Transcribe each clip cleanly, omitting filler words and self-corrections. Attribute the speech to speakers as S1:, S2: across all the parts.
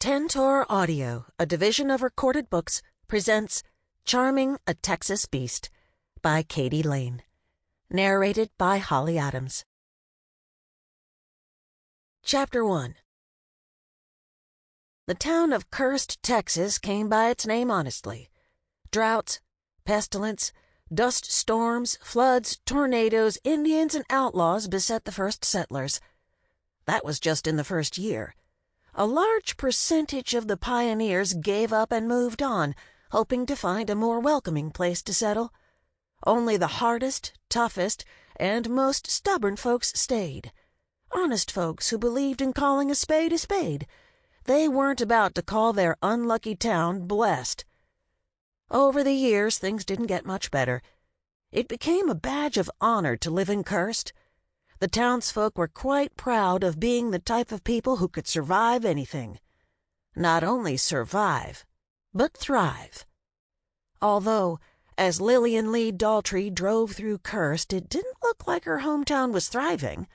S1: Tantor Audio, a division of Recorded Books, presents Charming a Texas Beast by Katie Lane. Narrated by Holly Adams. Chapter 1. The town of Cursed, Texas came by its name honestly. Droughts, pestilence, dust storms, floods, tornadoes, Indians, and outlaws beset the first settlers. That was just in the first year. A large percentage of the pioneers gave up and moved on, hoping to find a more welcoming place to settle. Only the hardest, toughest, and most stubborn folks stayed. Honest folks who believed in calling a spade a spade. They weren't about to call their unlucky town blessed. Over the years, things didn't get much better. It became a badge of honor to live in Cursed. The townsfolk were quite proud of being the type of people who could survive anything. Not only survive, but thrive. Although, as Lillian Lee Daltry drove through Cursed, it didn't look like her hometown was thriving.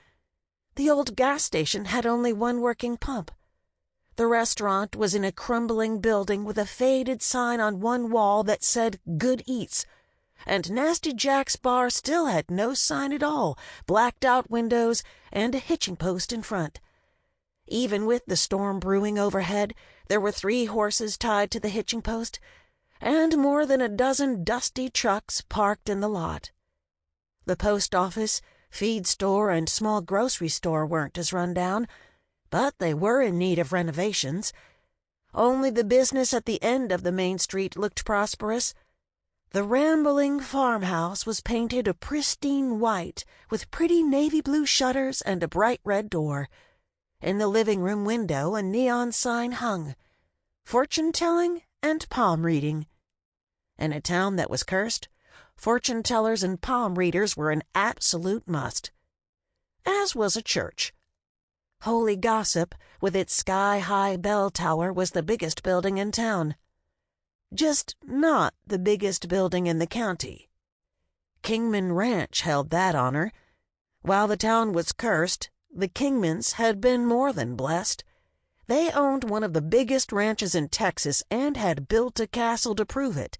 S1: The old gas station had only one working pump. The restaurant was in a crumbling building with a faded sign on one wall that said "Good Eats," and Nasty Jack's bar still had no sign at all, blacked-out windows, and a hitching post in front. Even with the storm brewing overhead, there were 3 horses tied to the hitching post, and more than a dozen dusty trucks parked in the lot. The post office, feed store, and small grocery store weren't as run down, but they were in need of renovations. Only the business at the end of the main street looked prosperous. The rambling farmhouse was painted a pristine white with pretty navy blue shutters and a bright red door. In the living room window a neon sign hung: fortune-telling and palm reading. In a town that was cursed, fortune-tellers and palm readers were an absolute must. As was a church. Holy Gossip, with its sky-high bell tower, was the biggest building in town. Just not the biggest building in the county. Kingman Ranch held that honor. While the town was cursed, the Kingmans had been more than blessed. They owned one of the biggest ranches in Texas and had built a castle to prove it.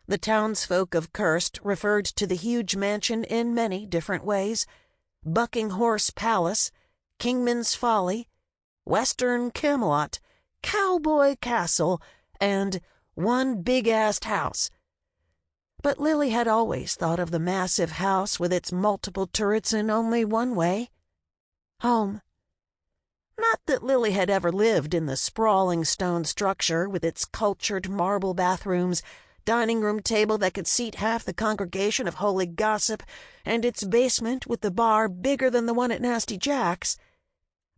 S1: The townsfolk of Cursed referred to the huge mansion in many different ways: Bucking Horse Palace, Kingman's Folly, Western Camelot, Cowboy Castle, and one big-assed house. But Lily had always thought of the massive house with its multiple turrets in only one way: home. Not that Lily had ever lived in the sprawling stone structure with its cultured marble bathrooms, dining room table that could seat half the congregation of Holy Gossip, and its basement with the bar bigger than the one at Nasty Jack's.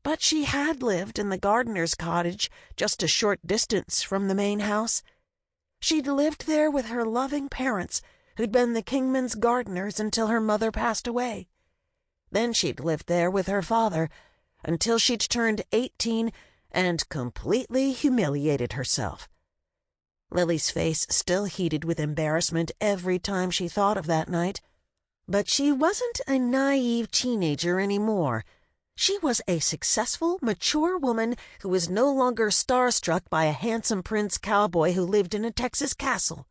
S1: But she had lived in the gardener's cottage just a short distance from the main house. She'd lived there with her loving parents, who'd been the Kingman's gardeners until her mother passed away. Then she'd lived there with her father until she'd turned 18 and completely humiliated herself. Lily's face still heated with embarrassment every time she thought of that night. But she wasn't a naive teenager anymore. She was a successful, mature woman who was no longer starstruck by a handsome prince cowboy who lived in a Texas castle.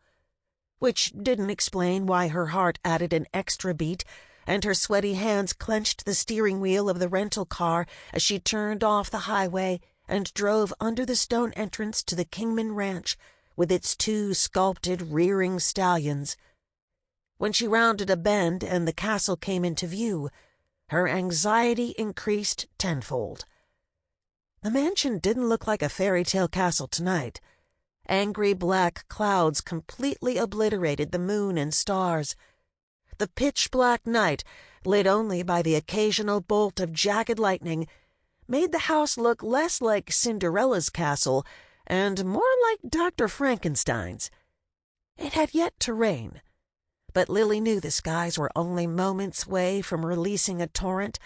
S1: Which didn't explain why her heart added an extra beat, and her sweaty hands clenched the steering wheel of the rental car as she turned off the highway and drove under the stone entrance to the Kingman Ranch with its 2 sculpted rearing stallions. When she rounded a bend and the castle came into view, her anxiety increased tenfold. The mansion didn't look like a fairy tale castle tonight. Angry black clouds completely obliterated the moon and stars. The pitch-black night, lit only by the occasional bolt of jagged lightning, made the house look less like Cinderella's castle and more like Dr. Frankenstein's. It had yet to rain, but Lily knew the skies were only moments away from releasing a torrent,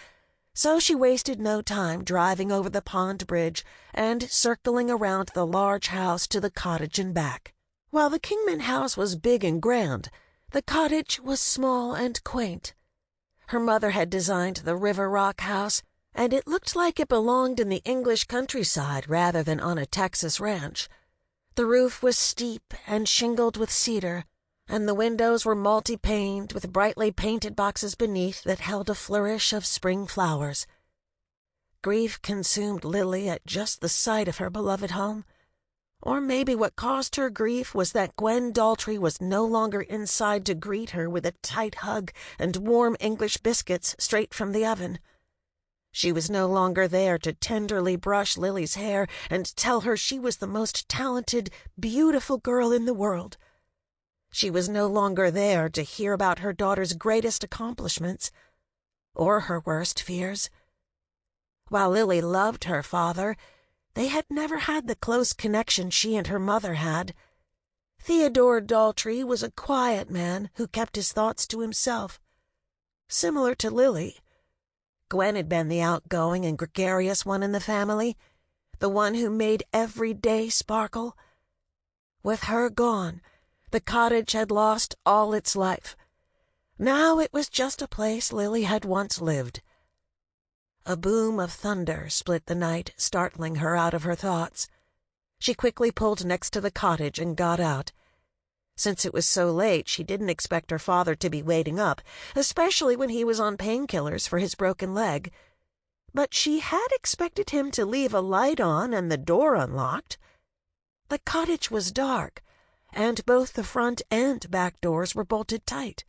S1: so she wasted no time driving over the pond bridge and circling around the large house to the cottage and back. While the Kingman house was big and grand, the cottage was small and quaint. Her mother had designed the River Rock house, and it looked like it belonged in the English countryside rather than on a Texas ranch. The roof was steep and shingled with cedar, and the windows were multi-paned with brightly painted boxes beneath that held a flourish of spring flowers. Grief consumed Lily at just the sight of her beloved home. Or maybe what caused her grief was that Gwen Daltry was no longer inside to greet her with a tight hug and warm English biscuits straight from the oven. She was no longer there to tenderly brush Lily's hair and tell her she was the most talented, beautiful girl in the world. She was no longer there to hear about her daughter's greatest accomplishments or her worst fears. While Lily loved her father, they had never had the close connection she and her mother had. Theodore Daltry was a quiet man who kept his thoughts to himself. Similar to Lily, Gwen had been the outgoing and gregarious one in the family, the one who made every day sparkle. With her gone, the cottage had lost all its life. Now it was just a place Lily had once lived. A boom of thunder split the night, startling her out of her thoughts. She quickly pulled next to the cottage and got out. Since it was so late, she didn't expect her father to be waiting up, especially when he was on painkillers for his broken leg. But she had expected him to leave a light on and the door unlocked. The cottage was dark, and both the front and back doors were bolted tight,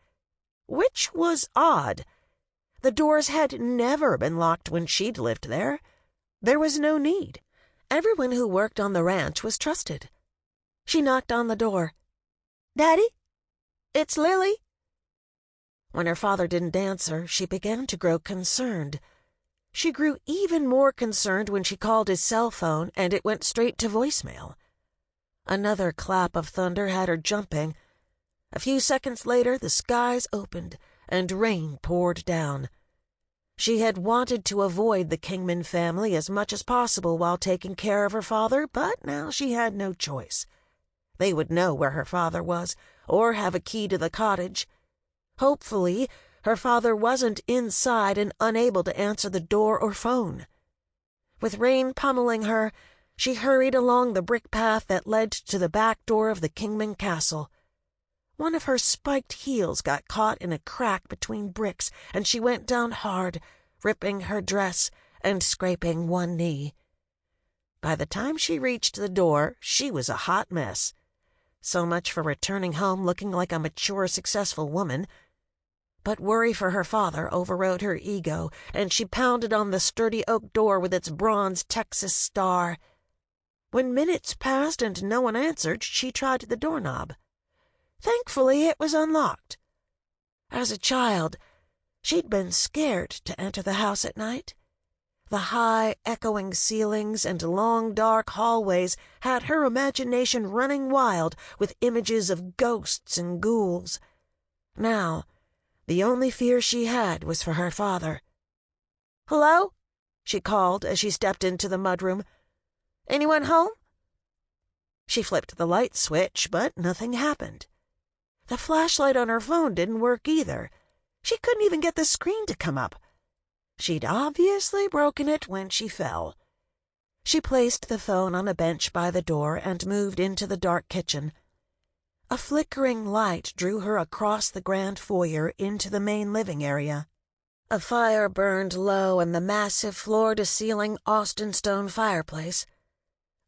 S1: which was odd. The doors had never been locked when she'd lived there. There was no need. Everyone who worked on the ranch was trusted. She knocked on the door. "Daddy? It's Lily." When her father didn't answer, she began to grow concerned. She grew even more concerned when she called his cell phone and it went straight to voicemail. Another clap of thunder had her jumping. A few seconds later, the skies opened and rain poured down. She had wanted to avoid the Kingman family as much as possible while taking care of her father, but now she had no choice. They would know where her father was, or have a key to the cottage. Hopefully, her father wasn't inside and unable to answer the door or phone. With rain pummeling her, she hurried along the brick path that led to the back door of the Kingman castle. One of her spiked heels got caught in a crack between bricks, and she went down hard, ripping her dress and scraping one knee. By the time she reached the door, she was a hot mess. So much for returning home looking like a mature, successful woman. But worry for her father overrode her ego, and she pounded on the sturdy oak door with its bronze Texas star. When minutes passed and no one answered, she tried the doorknob. Thankfully, it was unlocked. As a child, she'd been scared to enter the house at night. The high, echoing ceilings and long, dark hallways had her imagination running wild with images of ghosts and ghouls. Now, the only fear she had was for her father. "Hello?" she called as she stepped into the mudroom. "Anyone home?" She flipped the light switch, but nothing happened. The flashlight on her phone didn't work either. She couldn't even get the screen to come up. She'd obviously broken it when she fell. She placed the phone on a bench by the door and moved into the dark kitchen. A flickering light drew her across the grand foyer into the main living area. A fire burned low in the massive floor-to-ceiling Austin stone fireplace.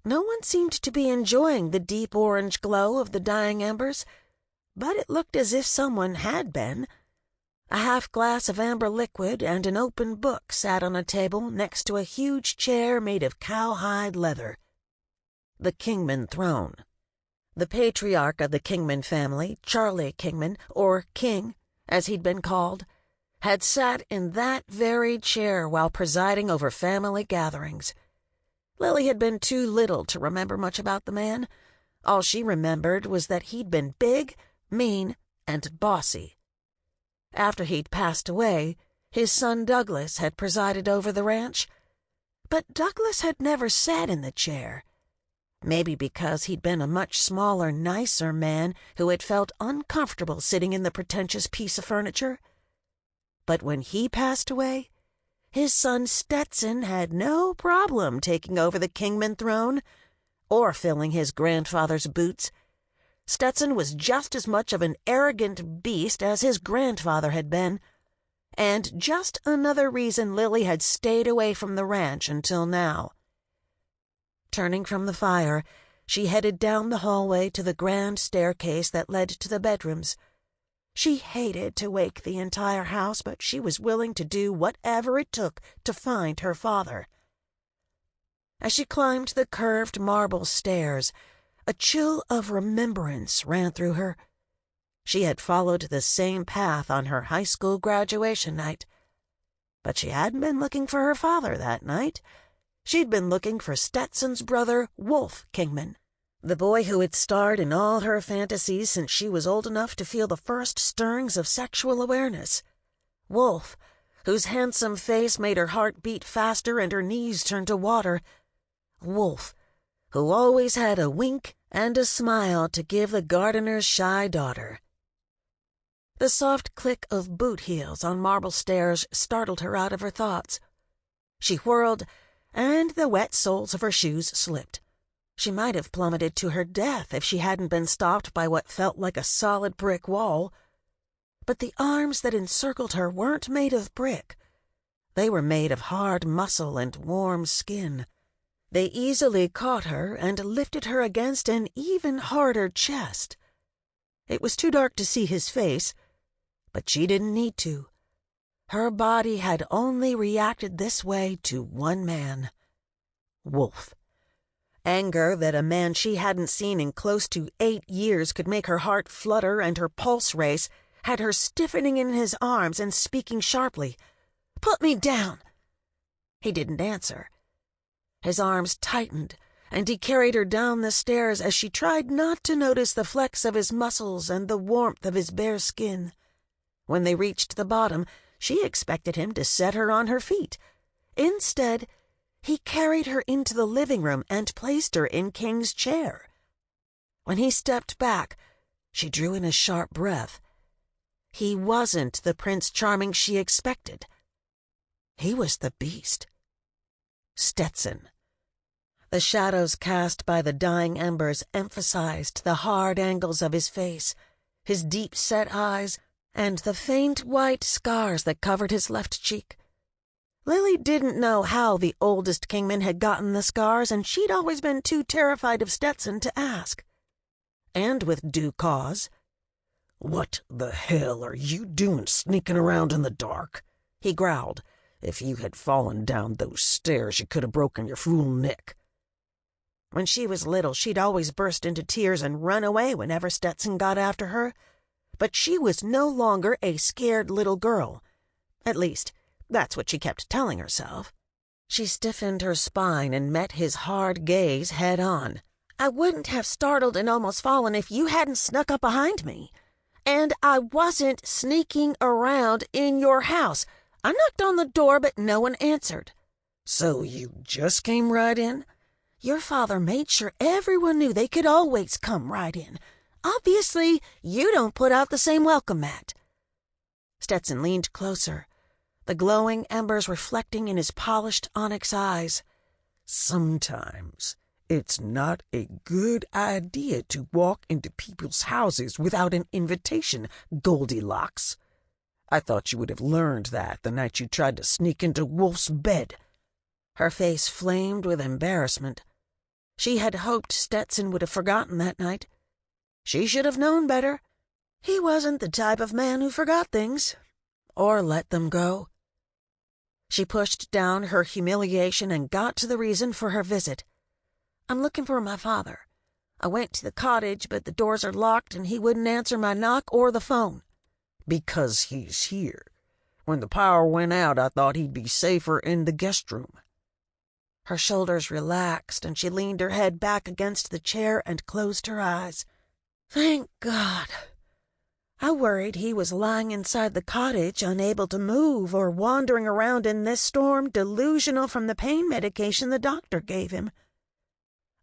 S1: No one seemed to be enjoying the deep orange glow of the dying embers, but it looked as if someone had been. A half-glass of amber liquid and an open book sat on a table next to a huge chair made of cowhide leather. The Kingman throne. The patriarch of the Kingman family, Charlie Kingman, or King, as he'd been called, had sat in that very chair while presiding over family gatherings. Lily had been too little to remember much about the man. All she remembered was that he'd been big, mean, and bossy. After he'd passed away, his son Douglas had presided over the ranch. But Douglas had never sat in the chair. Maybe because he'd been a much smaller, nicer man who had felt uncomfortable sitting in the pretentious piece of furniture. But when he passed away, his son Stetson had no problem taking over the Kingman throne or filling his grandfather's boots. Stetson was just as much of an arrogant beast as his grandfather had been, and just another reason Lily had stayed away from the ranch until now. Turning from the fire, she headed down the hallway to the grand staircase that led to the bedrooms. She hated to wake the entire house, but she was willing to do whatever it took to find her father. As she climbed the curved marble stairs, a chill of remembrance ran through her. She had followed the same path on her high school graduation night. But she hadn't been looking for her father that night. She'd been looking for Stetson's brother, Wolf Kingman, the boy who had starred in all her fantasies since she was old enough to feel the first stirrings of sexual awareness. Wolf, whose handsome face made her heart beat faster and her knees turn to water. Wolf, who always had a wink and a smile to give the gardener's shy daughter. The soft click of boot heels on marble stairs startled her out of her thoughts. She whirled, and the wet soles of her shoes slipped. She might have plummeted to her death if she hadn't been stopped by what felt like a solid brick wall. But the arms that encircled her weren't made of brick. They were made of hard muscle and warm skin. They easily caught her and lifted her against an even harder chest. It was too dark to see his face, but she didn't need to. Her body had only reacted this way to one man, Wolf. Anger that a man she hadn't seen in close to 8 years could make her heart flutter and her pulse race had her stiffening in his arms and speaking sharply, "Put me down!" He didn't answer. His arms tightened, and he carried her down the stairs as she tried not to notice the flex of his muscles and the warmth of his bare skin. When they reached the bottom, she expected him to set her on her feet. Instead, he carried her into the living room and placed her in King's chair. When he stepped back, she drew in a sharp breath. He wasn't the Prince Charming she expected. He was the beast. Stetson. The shadows cast by the dying embers emphasized the hard angles of his face, his deep-set eyes, and the faint white scars that covered his left cheek. Lily didn't know how the oldest Kingman had gotten the scars, and she'd always been too terrified of Stetson to ask. And with due cause.
S2: "What the hell are you doing sneaking around in the dark?" he growled. "If you had fallen down those stairs, you could have broken your fool neck."
S1: When she was little, she'd always burst into tears and run away whenever Stetson got after her. But she was no longer a scared little girl. At least, that's what she kept telling herself. She stiffened her spine and met his hard gaze head on. "I wouldn't have startled and almost fallen if you hadn't snuck up behind me. And I wasn't sneaking around in your house. I knocked on the door, but no one answered."
S2: "So you just came right in?"
S1: "Your father made sure everyone knew they could always come right in. Obviously, you don't put out the same welcome mat." Stetson leaned closer, the glowing embers reflecting in his polished onyx eyes.
S2: "Sometimes it's not a good idea to walk into people's houses without an invitation, Goldilocks. I thought you would have learned that the night you tried to sneak into Wolf's bed."
S1: Her face flamed with embarrassment. She had hoped Stetson would have forgotten that night. She should have known better. He wasn't the type of man who forgot things, or let them go. She pushed down her humiliation and got to the reason for her visit. "I'm looking for my father. I went to the cottage, but the doors are locked and he wouldn't answer my knock or the phone."
S2: "Because he's here. When the power went out, I thought he'd be safer in the guest room."
S1: Her shoulders relaxed, and she leaned her head back against the chair and closed her eyes. "Thank God. I worried he was lying inside the cottage, unable to move, or wandering around in this storm, delusional from the pain medication the doctor gave him."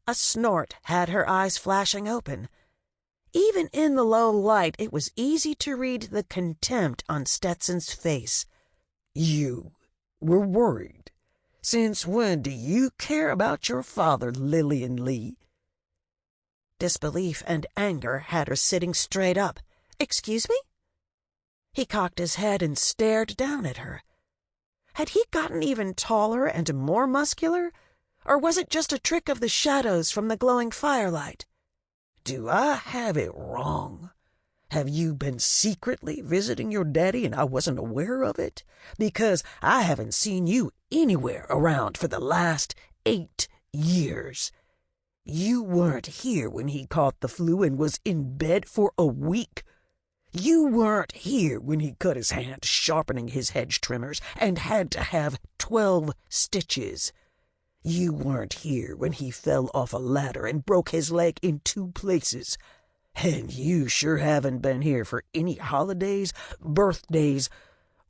S1: A snort had her eyes flashing open. Even in the low light, it was easy to read the contempt on Stetson's face.
S2: "You We're worried. Since when do you care about your father, Lillian Lee?"
S1: Disbelief and anger had her sitting straight up. "Excuse me?" He cocked his head and stared down at her. Had he gotten even taller and more muscular, or was it just a trick of the shadows from the glowing firelight?
S2: "Do I have it wrong? Have you been secretly visiting your daddy and I wasn't aware of it? Because I haven't seen you anywhere around for the last 8 years. You weren't here when he caught the flu and was in bed for a week. You weren't here when he cut his hand sharpening his hedge trimmers and had to have 12 stitches. You weren't here when he fell off a ladder and broke his leg in 2 places. And you sure haven't been here for any holidays, birthdays,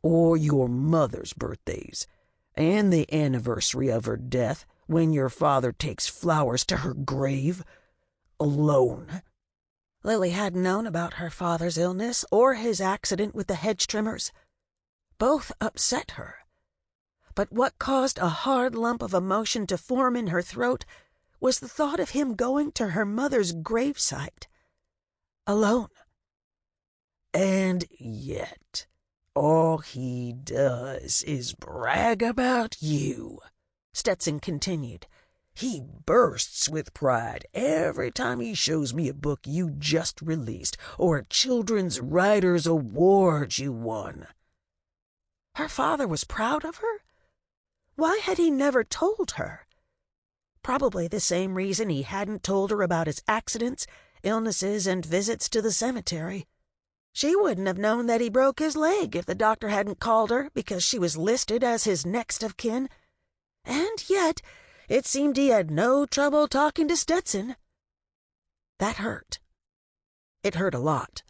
S2: or your mother's birthdays, and the anniversary of her death, when your father takes flowers to her grave, alone."
S1: Lily hadn't known about her father's illness or his accident with the hedge trimmers. Both upset her. But what caused a hard lump of emotion to form in her throat was the thought of him going to her mother's gravesite. Alone.
S2: And yet, all he does is brag about you, Stetson continued. He bursts with pride every time he shows me a book you just released or a Children's Writers Award you won.
S1: Her father was proud of her? Why had he never told her? Probably the same reason he hadn't told her about his accidents, illnesses, and visits to the cemetery. She wouldn't have known that he broke his leg if the doctor hadn't called her because she was listed as his next of kin. And yet, it seemed he had no trouble talking to Stetson. That hurt. It hurt a lot.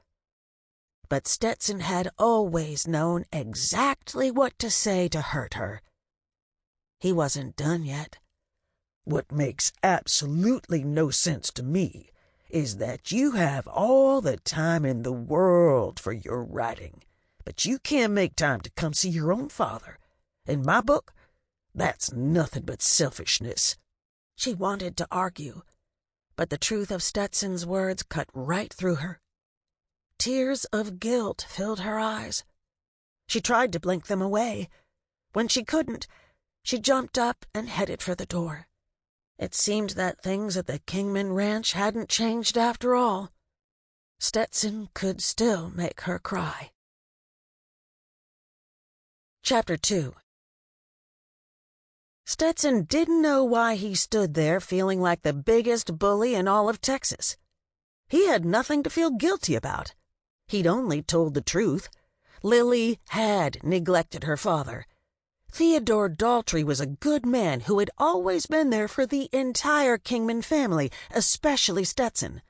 S1: But Stetson had always known exactly what to say to hurt her. He wasn't done yet.
S2: "What makes absolutely no sense to me is that you have all the time in the world for your writing, but you can't make time to come see your own father. In my book, that's nothing but selfishness."
S1: She wanted to argue, but the truth of Stetson's words cut right through her. Tears of guilt filled her eyes. She tried to blink them away. When she couldn't, she jumped up and headed for the door. It seemed that things at the Kingman Ranch hadn't changed after all. Stetson could still make her cry. Chapter 2. Stetson didn't know why he stood there feeling like the biggest bully in all of Texas. He had nothing to feel guilty about. He'd only told the truth. Lily had neglected her father. Theodore Daltry was a good man who had always been there for the entire Kingman family, especially Stetson.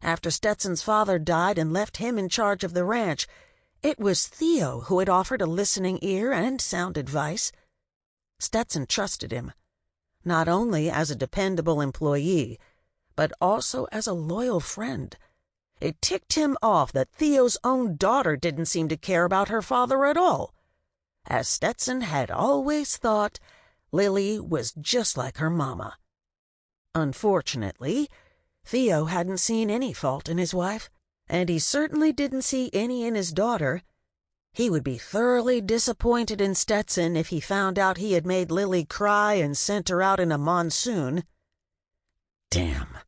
S1: After Stetson's father died and left him in charge of the ranch, it was Theo who had offered a listening ear and sound advice. Stetson trusted him, not only as a dependable employee, but also as a loyal friend. It ticked him off that Theo's own daughter didn't seem to care about her father at all. As Stetson had always thought, Lily was just like her mama. Unfortunately, Theo hadn't seen any fault in his wife, and he certainly didn't see any in his daughter. He would be thoroughly disappointed in Stetson if he found out he had made Lily cry and sent her out in a monsoon.
S2: Damn.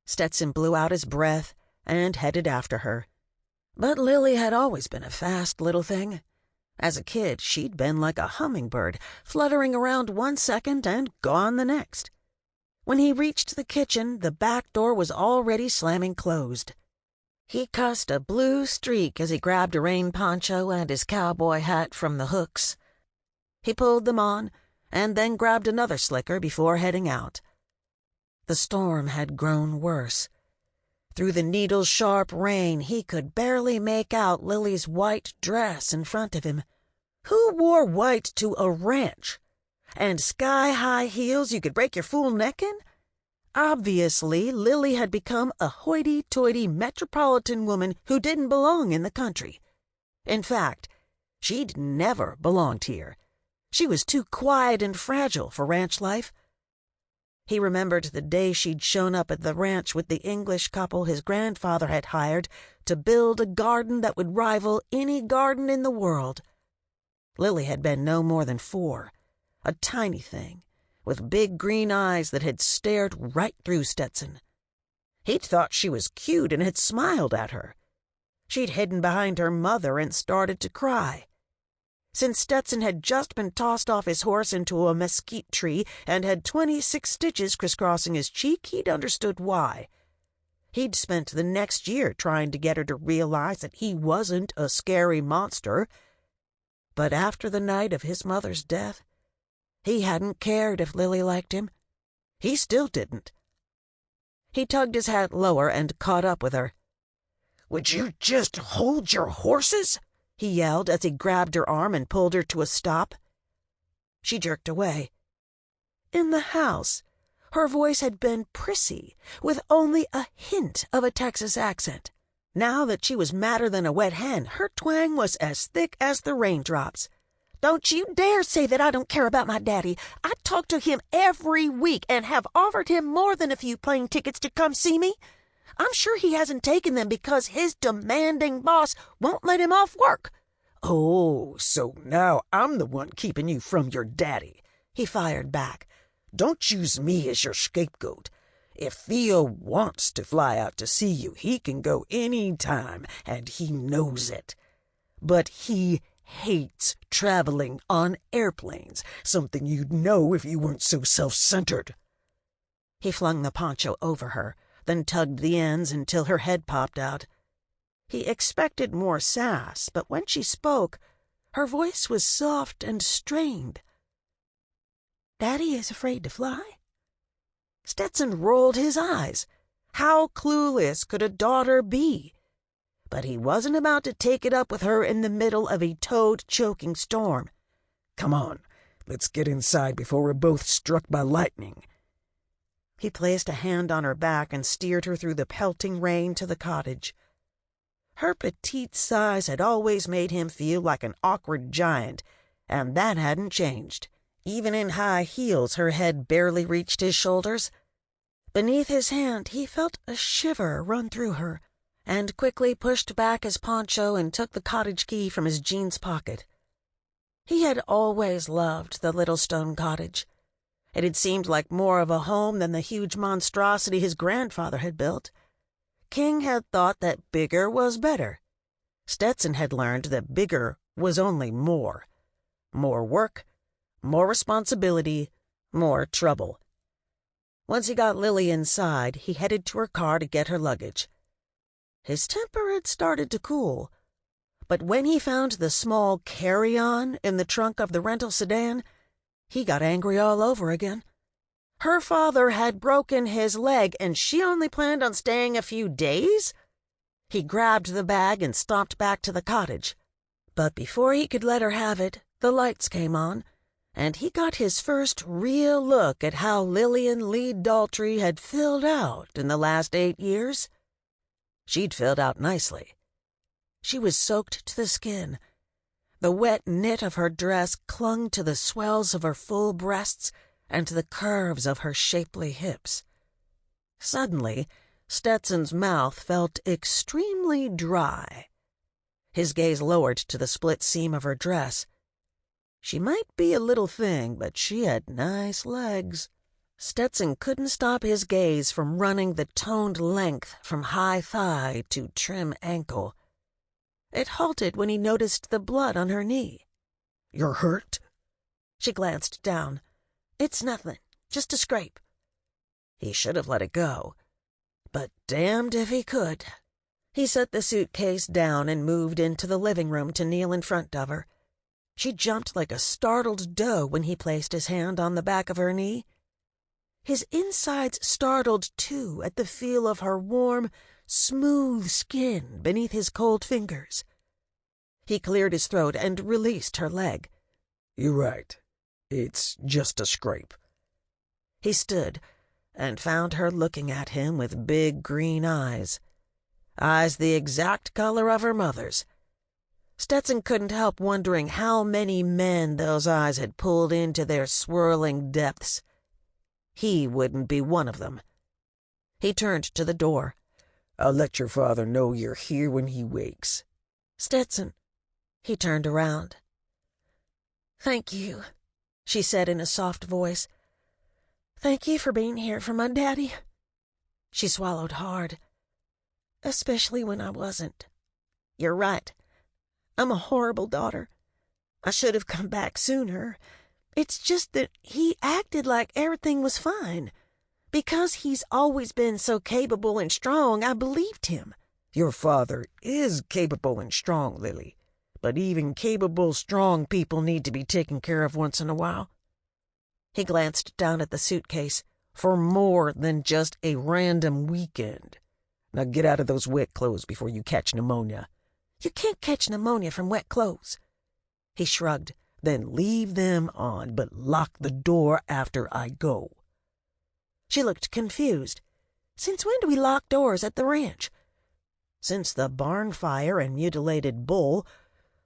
S1: Stetson blew out his breath and headed after her. But Lily had always been a fast little thing. As a kid, she'd been like a hummingbird, fluttering around 1 second and gone the next. When he reached the kitchen, the back door was already slamming closed. He cussed a blue streak as he grabbed a rain poncho and his cowboy hat from the hooks. He pulled them on, and then grabbed another slicker before heading out. The storm had grown worse. Through the needle-sharp rain, he could barely make out Lily's white dress in front of him. Who wore white to a ranch? And sky-high heels you could break your fool neck in? Obviously, Lily had become a hoity-toity metropolitan woman who didn't belong in the country. In fact, she'd never belonged here. She was too quiet and fragile for ranch life. He remembered the day she'd shown up at the ranch with the English couple his grandfather had hired to build a garden that would rival any garden in the world. Lily had been no more than 4, a tiny thing, with big green eyes that had stared right through Stetson. He'd thought she was cute and had smiled at her. She'd hidden behind her mother and started to cry. Since Stetson had just been tossed off his horse into a mesquite tree and had 26 stitches crisscrossing his cheek, he'd understood why. He'd spent the next year trying to get her to realize that he wasn't a scary monster. But after the night of his mother's death, he hadn't cared if Lily liked him. He still didn't. He tugged his hat lower and caught up with her.
S2: "Would you just hold your horses?"
S1: he yelled as he grabbed her arm and pulled her to a stop. She jerked away. In the house, her voice had been prissy, with only a hint of a Texas accent. Now that she was madder than a wet hen, her twang was as thick as the raindrops. "Don't you dare say that I don't care about my daddy. I talk to him every week and have offered him more than a few plane tickets to come see me. I'm sure he hasn't taken them because his demanding boss won't let him off work."
S2: "Oh, so now I'm the one keeping you from your daddy,"
S1: he fired back.
S2: "Don't use me as your scapegoat. If Theo wants to fly out to see you, he can go any time, and he knows it. But he hates traveling on airplanes, something you'd know if you weren't so self-centered."
S1: He flung the poncho over her, then tugged the ends until her head popped out. He expected more sass, but when she spoke, her voice was soft and strained. "Daddy is afraid to fly?" Stetson rolled his eyes. How clueless could a daughter be? But he wasn't about to take it up with her in the middle of a toad-choking storm.
S2: "Come on, let's get inside before we're both struck by lightning."
S1: He placed a hand on her back and steered her through the pelting rain to the cottage. Her petite size had always made him feel like an awkward giant, and that hadn't changed. Even in high heels, her head barely reached his shoulders. Beneath his hand, he felt a shiver run through her, and quickly pushed back his poncho and took the cottage key from his jeans pocket. He had always loved the little stone cottage. It had seemed like more of a home than the huge monstrosity his grandfather had built. King had thought that bigger was better. Stetson had learned that bigger was only more. More work, more responsibility, more trouble. Once he got Lily inside, he headed to her car to get her luggage. His temper had started to cool, but when he found the small carry-on in the trunk of the rental sedan, he got angry all over again. Her father had broken his leg, and she only planned on staying a few days? He grabbed the bag and stomped back to the cottage. But before he could let her have it, the lights came on, and he got his first real look at how Lillian Lee Daltry had filled out in the last 8 years. She'd filled out nicely. She was soaked to the skin. The wet knit of her dress clung to the swells of her full breasts and to the curves of her shapely hips. Suddenly, Stetson's mouth felt extremely dry. His gaze lowered to the split seam of her dress. She might be a little thing, but she had nice legs. Stetson couldn't stop his gaze from running the toned length from high thigh to trim ankle. It halted when he noticed the blood on her knee.
S2: "You're hurt?"
S1: She glanced down. "It's nothing, just a scrape." He should have let it go, but damned if he could. He set the suitcase down and moved into the living room to kneel in front of her. She jumped like a startled doe when he placed his hand on the back of her knee. His insides startled, too, at the feel of her warm, smooth skin beneath his cold fingers. He cleared his throat and released her leg.
S2: "You're right. It's just a scrape."
S1: He stood and found her looking at him with big green eyes. Eyes the exact color of her mother's. Stetson couldn't help wondering how many men those eyes had pulled into their swirling depths. He wouldn't be one of them. He turned to the door.
S2: I'll let your father know you're here when he wakes.
S1: Stetson. He turned around. Thank you, she said in a soft voice. Thank you for being here for my daddy. She swallowed hard. Especially when I wasn't. You're right. I'm a horrible daughter. I should have come back sooner. It's just that he acted like everything was fine. Because he's always been so capable and strong, I believed him.
S2: Your father is capable and strong, Lily. But even capable, strong people need to be taken care of once in a while.
S1: He glanced down at the suitcase.
S2: For more than just a random weekend. Now get out of those wet clothes before you catch pneumonia.
S1: You can't catch pneumonia from wet clothes.
S2: He shrugged. Then leave them on, but lock the door after I go.
S1: She looked confused. Since when do we lock doors at the ranch?
S2: Since the barn fire and mutilated bull,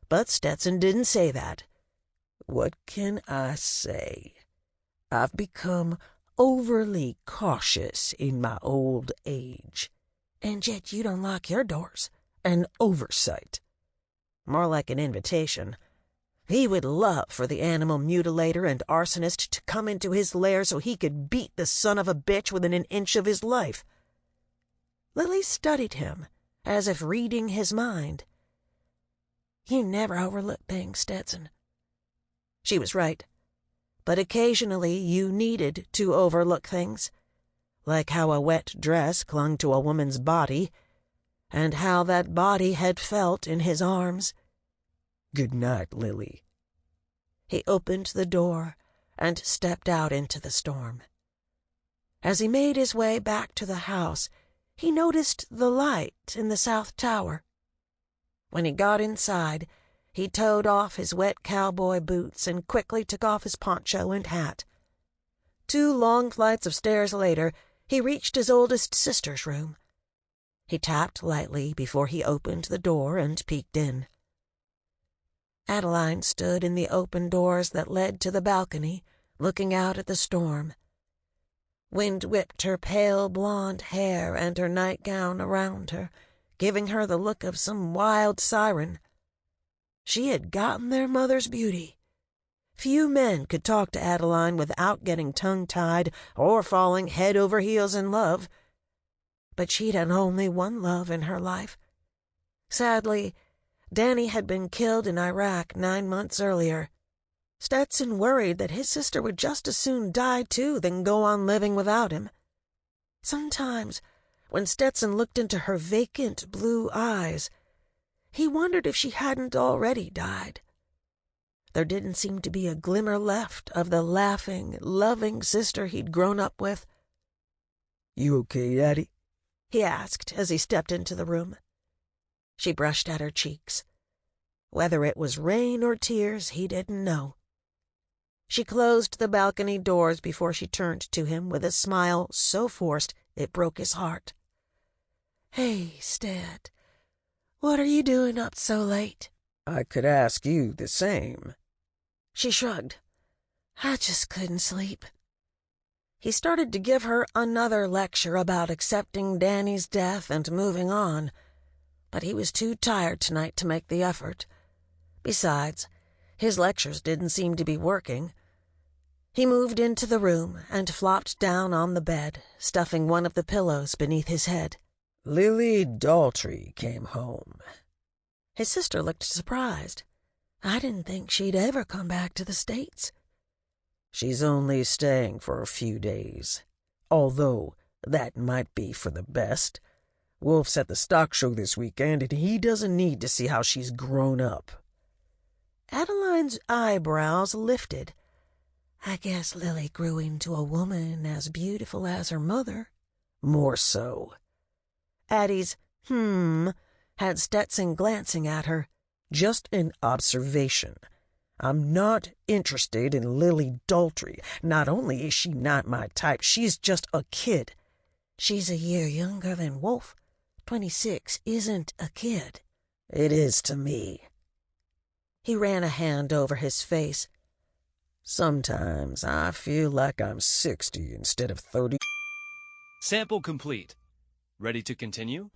S2: but Stetson didn't say that. What can I say? I've become overly cautious in my old age.
S1: And yet you don't lock your doors.
S2: An oversight.
S1: More like an invitation. He would love for the animal mutilator and arsonist to come into his lair so he could beat the son of a bitch within an inch of his life. Lily studied him, as if reading his mind. You never overlook things, Stetson. She was right. But occasionally you needed to overlook things, like how a wet dress clung to a woman's body, and how that body had felt in his arms.
S2: Good night, Lily.
S1: He opened the door and stepped out into the storm. As he made his way back to the house, he noticed the light in the south tower. When he got inside, he toed off his wet cowboy boots and quickly took off his poncho and hat. 2 long flights of stairs later, he reached his oldest sister's room. He tapped lightly before he opened the door and peeked in. Adeline stood in the open doors that led to the balcony, looking out at the storm. Wind whipped her pale blonde hair and her nightgown around her, giving her the look of some wild siren. She had gotten their mother's beauty. Few men could talk to Adeline without getting tongue-tied or falling head over heels in love. But she'd had only one love in her life. Sadly, Danny had been killed in Iraq 9 months earlier. Stetson worried that his sister would just as soon die too than go on living without him. Sometimes, when Stetson looked into her vacant blue eyes, he wondered if she hadn't already died. There didn't seem to be a glimmer left of the laughing, loving sister he'd grown up with.
S2: You okay, Daddy?
S1: He asked as he stepped into the room. She brushed at her cheeks. Whether it was rain or tears, he didn't know. She closed the balcony doors before she turned to him with a smile so forced it broke his heart. Hey, Stet, what are you doing up so late?
S2: I could ask you the same.
S1: She shrugged. I just couldn't sleep. He started to give her another lecture about accepting Danny's death and moving on, but he was too tired tonight to make the effort. Besides, his lectures didn't seem to be working. He moved into the room and flopped down on the bed, stuffing one of the pillows beneath his head.
S2: Lily Daltry came home.
S1: His sister looked surprised. I didn't think she'd ever come back to the States.
S2: She's only staying for a few days, although that might be for the best. Wolf's at the stock show this weekend, and he doesn't need to see how she's grown up.
S1: Adeline's eyebrows lifted. I guess Lily grew into a woman as beautiful as her mother.
S2: More so.
S1: Addie's had Stetson glancing at her.
S2: Just an observation. I'm not interested in Lily Daltry. Not only is she not my type, she's just a kid.
S1: She's a year younger than Wolf. 26 isn't a kid.
S2: It is to me.
S1: He ran a hand over his face.
S2: Sometimes I feel like I'm 60 instead of 30.
S3: Sample complete. Ready to continue?